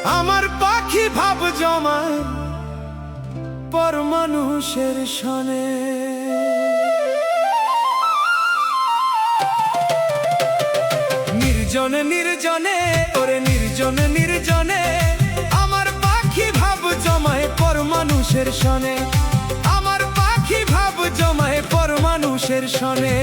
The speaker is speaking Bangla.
আমার পাখি ভাব জমায় পর মানুষের সনে। নির্জনে নির্জনে ওরে নির্জনে নির্জনে আমার পাখি ভাব জমায় পর মানুষের সনে। আমার পাখি ভাব জমায় পর মানুষের সনে।